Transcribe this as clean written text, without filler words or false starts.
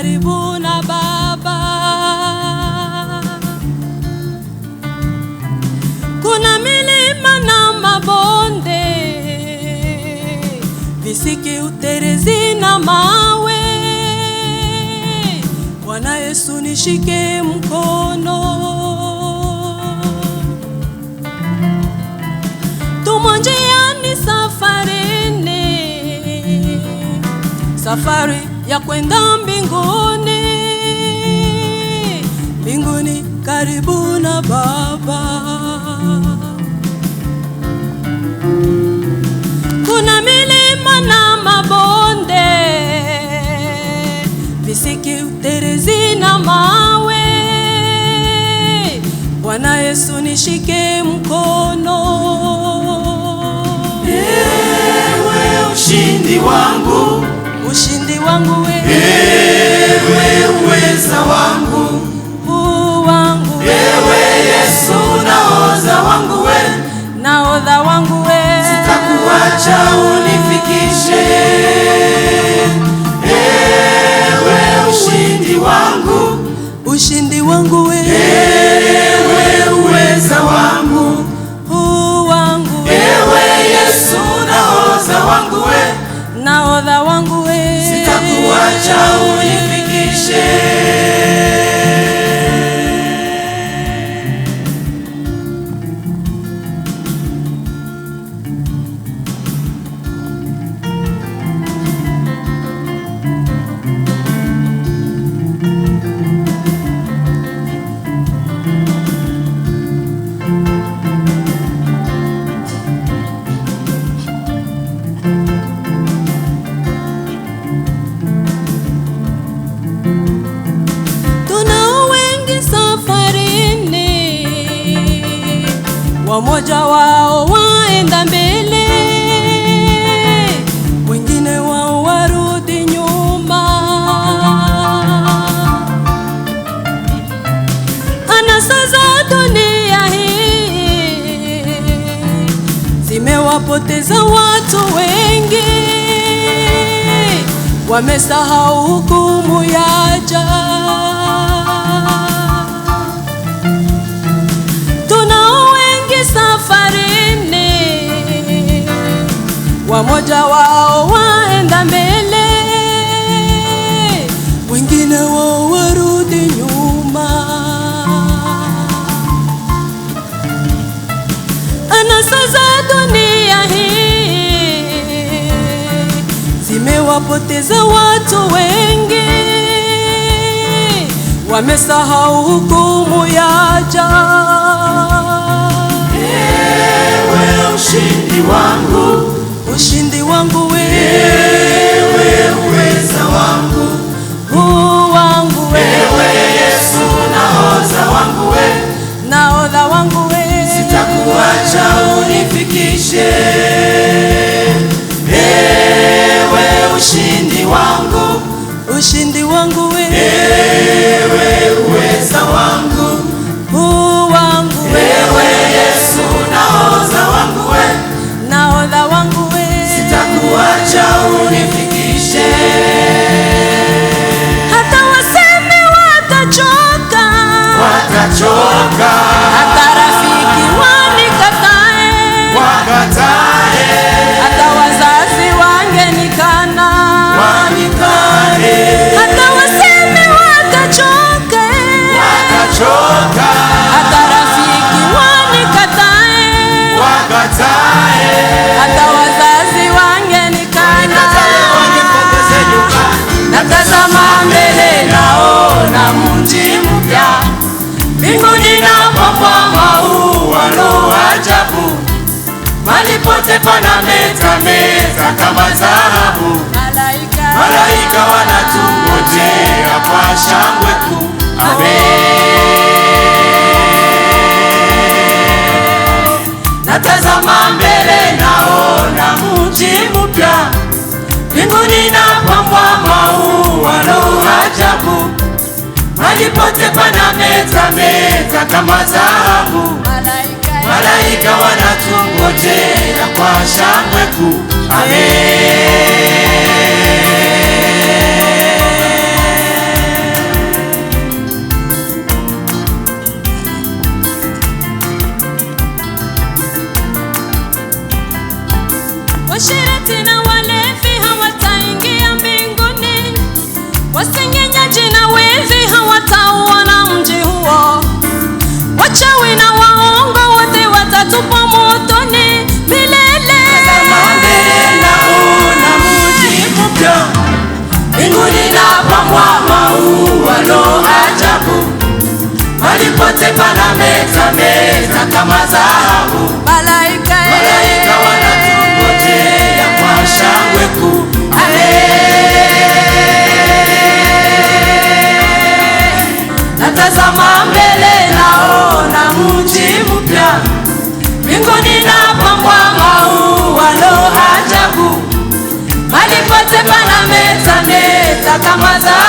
karibu na Baba. Kuna milima na mabonde, visiki, uterezi na mawe. Bwana Yesu nishike mkono, tumo njiani safarini, safari ya kwenda mbinguni. Mbinguni karibu na Baba. Kuna milima na mabonde, visiki, uterezi na mawe. Bwana Yesu nishike mkono. Ewe ushindi wangu, ushindi wangu ewe uweza wangu, wangu ewe Yesu nahodha wangu nahodha wangu sitakuacha unifikishe. Ewe ushindi wangu, ushindi wangu ewe uweza wangu, wangu ewe Yesu nahodha wangu nahodha wangu sitakuacha unifikishe. Wamoja wao waenda mbele, wengine wao warudi nyuma. Anasa za dunia hii zimewapoteza watu wengi, wamesahau hukumu ya jana. Safarini, wamoja wao waenda mbele, wengine wao warudi nyuma. Anasa za dunia hii zimewapoteza watu wengi, wamesahau hukumu ya jana. Ewe ushindi wangu, ushindi wangu ewe uweza wangu, wangu ewe Yesu nahodha wangu nahodha wangu sitakuacha unifikishe. Ewe ushindi wangu, ushindi wangu ewe uweza wangu, wangu ewe Yesu nahodha wangu nahodha wangu sitakuacha unifikishe. Hata waseme watachoka, watachoka, hata rafiki wanikatae, wakatae, hata wazazi wangenikana, wanikae, hata waseme watachoka, watachoka, hata rafiki wanikatae, wakatae, hata wazazi wangenikana. Natazama mbele naona mji mpya, mbinguni napambwa maua no ajabu, mahali pote panametameta kama dhahabu. Malaika wanatungojea kwa shangwe kuu. Natazama mbele naona mji mpya, mbinguni napambwa maua no ajabu, mahali pote panametameta kama dhahabu. Malaika wanatungojea kwa shangwe kuu. Amen. Washirati na walevi hawataingia mbinguni, wasengenyaji na wevi hawatauona mji huo. Wachawi na waongo wote watatupwa motoni milele. Tazama mbele naona mji mpya, mbinguni napambwa maua lo ajabu, mahali pote panametameta kama dhahabu. Malaika wanatungojea kwa shangwe kuu. Natazama mbele naona mji mpya, mbinguni napambwa maua lo ajabu, mahali pote panametameta kama dhahabu.